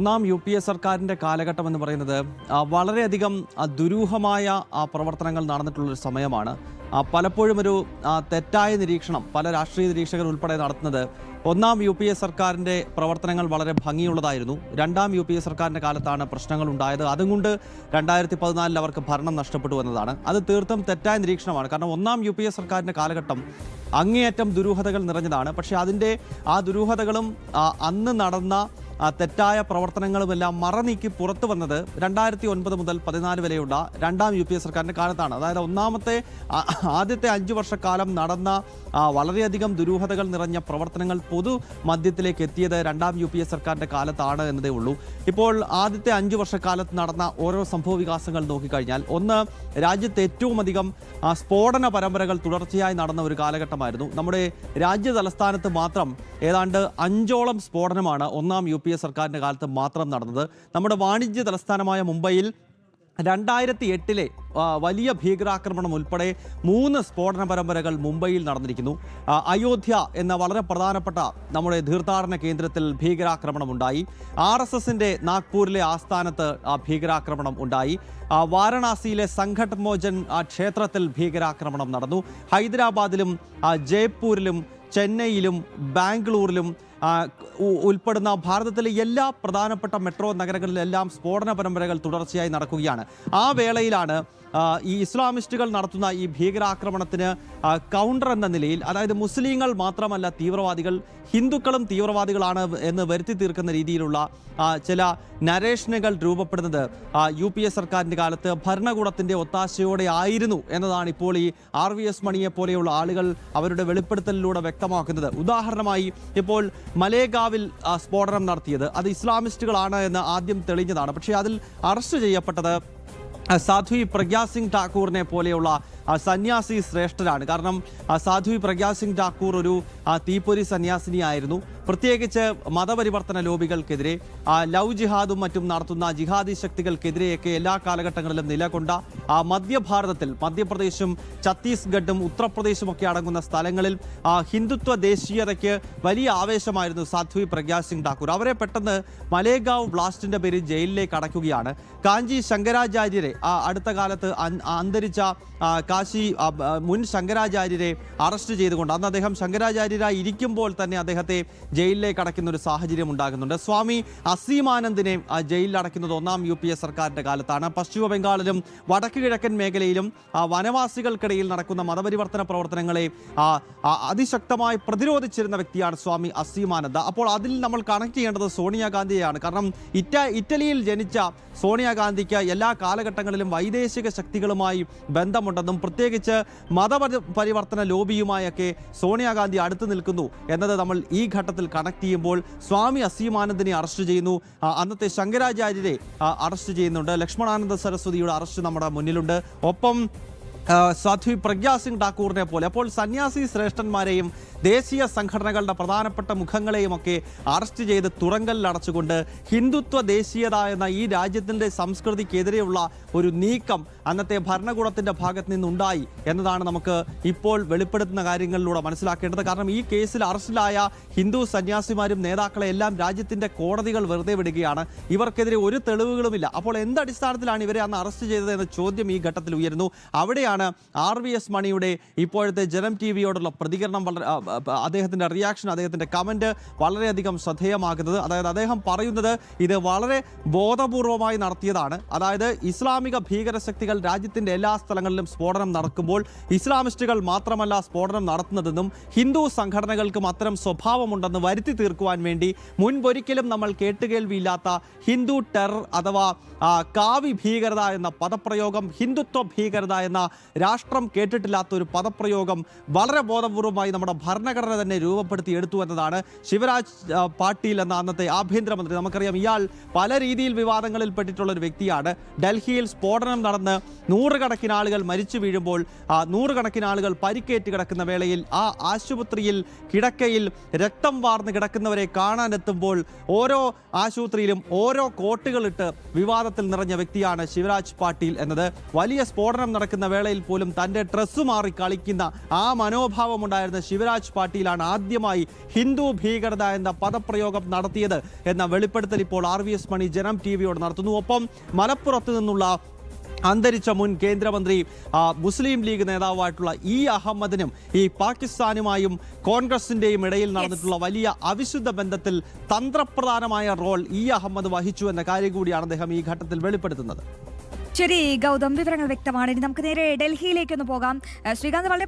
ഒന്നാം UPA സർക്കാരിൻ്റെ കാലഘട്ടം എന്ന് പറയുന്നത് വളരെയധികം ദുരൂഹമായ പ്രവർത്തനങ്ങൾ നടന്നിട്ടുള്ളൊരു സമയമാണ്. പലപ്പോഴും ഒരു തെറ്റായ നിരീക്ഷണം പല രാഷ്ട്രീയ നിരീക്ഷകർ ഉൾപ്പെടെ നടത്തുന്നത് ഒന്നാം UPA സർക്കാരിൻ്റെ പ്രവർത്തനങ്ങൾ വളരെ ഭംഗിയുള്ളതായിരുന്നു. രണ്ടാം UPA സർക്കാരിൻ്റെ കാലത്താണ് പ്രശ്നങ്ങൾ ഉണ്ടായത്. അതുകൊണ്ട് 2014 അവർക്ക് ഭരണം നഷ്ടപ്പെട്ടു എന്നതാണ്. അത് തീർത്തും തെറ്റായ നിരീക്ഷണമാണ്. കാരണം ഒന്നാം UPA സർക്കാരിൻ്റെ കാലഘട്ടം അങ്ങേയറ്റം ദുരൂഹതകൾ നിറഞ്ഞതാണ്. പക്ഷേ അതിൻ്റെ ആ ദുരൂഹതകളും അന്ന് നടന്ന തെറ്റായ പ്രവർത്തനങ്ങളുമെല്ലാം മറനീക്കി പുറത്തു വന്നത് 2009 മുതൽ 2014 വരെയുള്ള രണ്ടാം UPA സർക്കാരിൻ്റെ കാലത്താണ്. അതായത് ആദ്യത്തെ 5 വർഷക്കാലം നടന്ന വളരെയധികം ദുരൂഹതകൾ നിറഞ്ഞ പ്രവർത്തനങ്ങൾ പൊതു മധ്യത്തിലേക്ക് എത്തിയത് രണ്ടാം UPA സർക്കാരിൻ്റെ കാലത്താണ് എന്നതേ ഉള്ളൂ. ഇപ്പോൾ ആദ്യത്തെ 5 വർഷക്കാലത്ത് നടന്ന ഓരോ സംഭവ വികാസങ്ങൾ നോക്കിക്കഴിഞ്ഞാൽ, ഒന്ന്, രാജ്യത്ത് ഏറ്റവും അധികം സ്ഫോടന പരമ്പരകൾ തുടർച്ചയായി നടന്ന ഒരു കാലഘട്ടമായിരുന്നു. നമ്മുടെ രാജ്യ തലസ്ഥാനത്ത് മാത്രം ഏതാണ്ട് 5ഓളം സ്ഫോടനമാണ് ഒന്നാം UPA സർക്കാരിൻ്റെ കാലത്ത് മാത്രം നടന്നത്. നമ്മുടെ വാണിജ്യ തലസ്ഥാനമായ മുംബൈയിൽ 2008 വലിയ ഭീകരാക്രമണം ഉൾപ്പെടെ 3 സ്ഫോടന പരമ്പരകൾ മുംബൈയിൽ നടന്നിരിക്കുന്നു. അയോധ്യ എന്ന വളരെ പ്രധാനപ്പെട്ട നമ്മുടെ തീർത്ഥാടന കേന്ദ്രത്തിൽ ഭീകരാക്രമണം ഉണ്ടായി. RSSന്റെ നാഗ്പൂരിലെ ആസ്ഥാനത്ത് ഭീകരാക്രമണം ഉണ്ടായി. വാരണാസിയിലെ സംഘട്ട് മോചൻ ക്ഷേത്രത്തിൽ ഭീകരാക്രമണം നടന്നു. ഹൈദരാബാദിലും ജയ്പൂരിലും ചെന്നൈയിലും ബാംഗ്ലൂരിലും ഉൾപ്പെടുന്ന ഭാരതത്തിലെ എല്ലാ പ്രധാനപ്പെട്ട മെട്രോ നഗരങ്ങളിലെല്ലാം സ്ഫോടന പരമ്പരകൾ തുടർച്ചയായി നടക്കുകയാണ്. ആ വേളയിലാണ് ഈ ഇസ്ലാമിസ്റ്റുകൾ നടത്തുന്ന ഈ ഭീകരാക്രമണത്തിന് കൗണ്ടർ എന്ന നിലയിൽ, അതായത് മുസ്ലിങ്ങൾ മാത്രമല്ല തീവ്രവാദികൾ, ഹിന്ദുക്കളും തീവ്രവാദികളാണ് എന്ന് വരുത്തി തീർക്കുന്ന രീതിയിലുള്ള ചില നരേഷനുകൾ രൂപപ്പെടുന്നത് UPA സർക്കാരിൻ്റെ കാലത്ത് ഭരണകൂടത്തിൻ്റെ ഒത്താശയോടെ ആയിരുന്നു എന്നതാണ് ഇപ്പോൾ ഈ RVS മണിയെ പോലെയുള്ള ആളുകൾ അവരുടെ വെളിപ്പെടുത്തലിലൂടെ വ്യക്തമാക്കുന്നത്. ഉദാഹരണമായി, ഇപ്പോൾ മലേഗാവിൽ സ്ഫോടനം നടത്തിയത് അത് ഇസ്ലാമിസ്റ്റുകളാണ് എന്ന് ആദ്യം തെളിഞ്ഞതാണ്. പക്ഷേ അതിൽ അറസ്റ്റ് ചെയ്യപ്പെട്ടത് സാധ്വി പ്രഗ്യാ സിംഗ് ഠാക്കൂറിനെ പോലെയുള്ള സന്യാസി ശ്രേഷ്ഠരാണ്. കാരണം സാധ്വി പ്രഗ്യാ സിംഗ് ഠാക്കൂർ ഒരു തീപ്പൊരി സന്യാസിനിയായിരുന്നു. പ്രത്യേകിച്ച് മതപരിവർത്തന ലോബികൾക്കെതിരെ, ലവ് ജിഹാദും മറ്റും നടത്തുന്ന ജിഹാദി ശക്തികൾക്കെതിരെയൊക്കെ എല്ലാ കാലഘട്ടങ്ങളിലും നിലകൊണ്ട മധ്യഭാരതത്തിൽ, മധ്യപ്രദേശും ഛത്തീസ്ഗഡും ഉത്തർപ്രദേശും ഒക്കെ അടങ്ങുന്ന സ്ഥലങ്ങളിൽ ഹിന്ദുത്വ ദേശീയതയ്ക്ക് വലിയ ആവേശമായിരുന്നു സാധ്വി പ്രഗ്യാ സിംഗ് ഠാക്കൂർ. അവരെ പെട്ടെന്ന് മലേഗാവ് ബ്ലാസ്റ്റിന്റെ പേരിൽ ജയിലിലേക്ക് അടയ്ക്കുകയാണ്. കാഞ്ചി ശങ്കരാചാര്യരെ, അടുത്ത കാലത്ത് അന്തരിച്ച കാശി മുൻ ശങ്കരാചാര്യരെ അറസ്റ്റ് ചെയ്തുകൊണ്ട്, അന്ന് അദ്ദേഹം ശങ്കരാചാര്യരായി ഇരിക്കുമ്പോൾ തന്നെ അദ്ദേഹത്തെ ജയിലിലേക്ക് അടയ്ക്കുന്ന ഒരു സാഹചര്യം ഉണ്ടാകുന്നുണ്ട്. സ്വാമി അസീമാനന്ദിനെ ജയിലിൽ അടയ്ക്കുന്നത് ഒന്നാം UPA സർക്കാരിൻ്റെ കാലത്താണ്. പശ്ചിമ ബംഗാളിലും വടക്ക് കിഴക്കൻ മേഖലയിലും വനവാസികൾക്കിടയിൽ നടക്കുന്ന മതപരിവർത്തന പ്രവർത്തനങ്ങളെ അതിശക്തമായി പ്രതിരോധിച്ചിരുന്ന വ്യക്തിയാണ് സ്വാമി അസീമാനന്ദ. അപ്പോൾ അതിൽ നമ്മൾ കണക്ട് ചെയ്യേണ്ടത് സോണിയാഗാന്ധിയെയാണ്. കാരണം ഇറ്റലിയിൽ ജനിച്ച സോണിയാഗാന്ധിക്ക് എല്ലാ കാലഘട്ടങ്ങളിലും വൈദേശിക ശക്തികളുമായി ബന്ധമുണ്ടെന്നും പ്രത്യേകിച്ച് മതപരിവർത്തന ലോബിയുമായൊക്കെ സോണിയാഗാന്ധി അടുത്ത് നിൽക്കുന്നു എന്നത് നമ്മൾ ഈ ഘട്ടത്തിൽ കണക്ട് ചെയ്യുമ്പോൾ സ്വാമി അസീമാനന്ദിനെ അറസ്റ്റ് ചെയ്യുന്നു. അന്നത്തെ ശങ്കരാചാര്യരെ അറസ്റ്റ് ചെയ്യുന്നുണ്ട്. ലക്ഷ്മണാനന്ദ സരസ്വതിയുടെ അറസ്റ്റ് നമ്മുടെ മുന്നിലുണ്ട്. ഒപ്പം സാധ്വി പ്രഗ്യാ സിംഗ് ഠാക്കൂറിനെ പോലെ അപ്പോൾ സന്യാസി ശ്രേഷ്ഠന്മാരെയും ദേശീയ സംഘടനകളുടെ പ്രധാനപ്പെട്ട മുഖങ്ങളെയും ഒക്കെ അറസ്റ്റ് ചെയ്ത് തുറങ്കലിൽ അടച്ചുകൊണ്ട് ഹിന്ദുത്വ ദേശീയത എന്ന ഈ രാജ്യത്തിൻ്റെ സംസ്കൃതിക്കെതിരെയുള്ള ഒരു നീക്കം അന്നത്തെ ഭരണകൂടത്തിൻ്റെ ഭാഗത്ത് നിന്നുണ്ടായി എന്നതാണ് നമുക്ക് ഇപ്പോൾ വെളിപ്പെടുത്തുന്ന കാര്യങ്ങളിലൂടെ മനസ്സിലാക്കേണ്ടത്. കാരണം ഈ കേസിൽ അറസ്റ്റിലായ ഹിന്ദു സന്യാസിമാരും നേതാക്കളെ എല്ലാം രാജ്യത്തിൻ്റെ കോടതികൾ വെറുതെ വിടുകയാണ്. ഇവർക്കെതിരെ ഒരു തെളിവുകളുമില്ല. അപ്പോൾ എന്തടിസ്ഥാനത്തിലാണ് ഇവരെ അന്ന് അറസ്റ്റ് ചെയ്തത് എന്ന ചോദ്യം ഈ ഘട്ടത്തിൽ ഉയരുന്നു. അവിടെയാണ് RVS മണിയുടെ ഇപ്പോഴത്തെ ജനം TVയോടുള്ള പ്രതികരണം, അദ്ദേഹത്തിൻ്റെ റിയാക്ഷൻ, അദ്ദേഹത്തിൻ്റെ കമൻറ്റ് വളരെയധികം ശ്രദ്ധേയമാകുന്നത്. അതായത് അദ്ദേഹം പറയുന്നത് ഇത് വളരെ ബോധപൂർവമായി നടത്തിയതാണ്. അതായത് ഇസ്ലാമിക ഭീകരശക്തികൾ രാജ്യത്തിൻ്റെ എല്ലാ സ്ഥലങ്ങളിലും സ്ഫോടനം നടക്കുമ്പോൾ ഇസ്ലാമിസ്റ്റുകൾ മാത്രമല്ല സ്ഫോടനം നടത്തുന്നതെന്നും ഹിന്ദു സംഘടനകൾക്കും അത്തരം സ്വഭാവമുണ്ടെന്ന് വരുത്തി തീർക്കുവാൻ വേണ്ടി മുൻപൊരിക്കലും നമ്മൾ കേട്ടുകേൾവിയില്ലാത്ത ഹിന്ദു ടെറർ അഥവാ കാവി ഭീകരത എന്ന പദപ്രയോഗം, ഹിന്ദുത്വ ഭീകരത എന്ന രാഷ്ട്രം കേട്ടിട്ടില്ലാത്ത ഒരു പദപ്രയോഗം വളരെ ബോധപൂർവമായി നമ്മുടെ ഭരണഘടന തന്നെ രൂപപ്പെടുത്തി എടുത്തു എന്നതാണ്. ശിവരാജ് പാട്ടീൽ എന്ന അന്നത്തെ ആഭ്യന്തരമന്ത്രി, നമുക്കറിയാം ഇയാൾ പല രീതിയിൽ വിവാദങ്ങളിൽ പെട്ടിട്ടുള്ള ഒരു വ്യക്തിയാണ്. ഡൽഹിയിൽ സ്ഫോടനം നടന്ന് നൂറുകണക്കിന് ആളുകൾ മരിച്ചു വീഴുമ്പോൾ, നൂറുകണക്കിന് ആളുകൾ പരിക്കേറ്റ് കിടക്കുന്ന വേളയിൽ ആ ആശുപത്രിയിൽ കിടക്കയിൽ രക്തം വാർന്ന് കിടക്കുന്നവരെ കാണാനെത്തുമ്പോൾ ഓരോ ആശുപത്രിയിലും ഓരോ കോട്ടുകളിട്ട് വിവാദത്തിൽ നിറഞ്ഞ വ്യക്തിയാണ് ശിവരാജ് പാട്ടീൽ എന്നത്. വലിയ സ്ഫോടനം നടക്കുന്ന വേളയിൽ ഉൾപ്പെടെയിൽ പോലും തൻ്റെ ഡ്രസ്സ് മാറി കളിക്കുന്ന ആ മനോഭാവം ഉണ്ടായിരുന്ന ശിവരാജ് പാട്ടീലാണ് ആദ്യമായി ഹിന്ദു ഭീകരത എന്ന പദപ്രയോഗം നടത്തിയത് എന്ന വെളിപ്പെടുത്തൽ ഇപ്പോൾ RVS മണി ജനം TVയോട് നടത്തുന്നു. ഒപ്പം മലപ്പുറത്ത് നിന്നുള്ള അന്തരിച്ച മുൻ കേന്ദ്രമന്ത്രി മുസ്ലിം ലീഗ് നേതാവായിട്ടുള്ള അഹമ്മദിനും ഈ പാകിസ്ഥാനുമായും കോൺഗ്രസിന്റെയും ഇടയിൽ നടന്നിട്ടുള്ള വലിയ അവിശുദ്ധ ബന്ധത്തിൽ തന്ത്രപ്രധാനമായ റോൾ അഹമ്മദ് വഹിച്ചു എന്ന കാര്യം കൂടിയാണ് അദ്ദേഹം ഈ ഘട്ടത്തിൽ വെളിപ്പെടുത്തുന്നത്. ശരി ഗൗതം, വിവരങ്ങൾ വ്യക്തമാണ്. ഇനി നമുക്ക് നേരെ ഡൽഹിയിലേക്കൊന്ന് പോകാം. ശ്രീകാന്ത്, വളരെ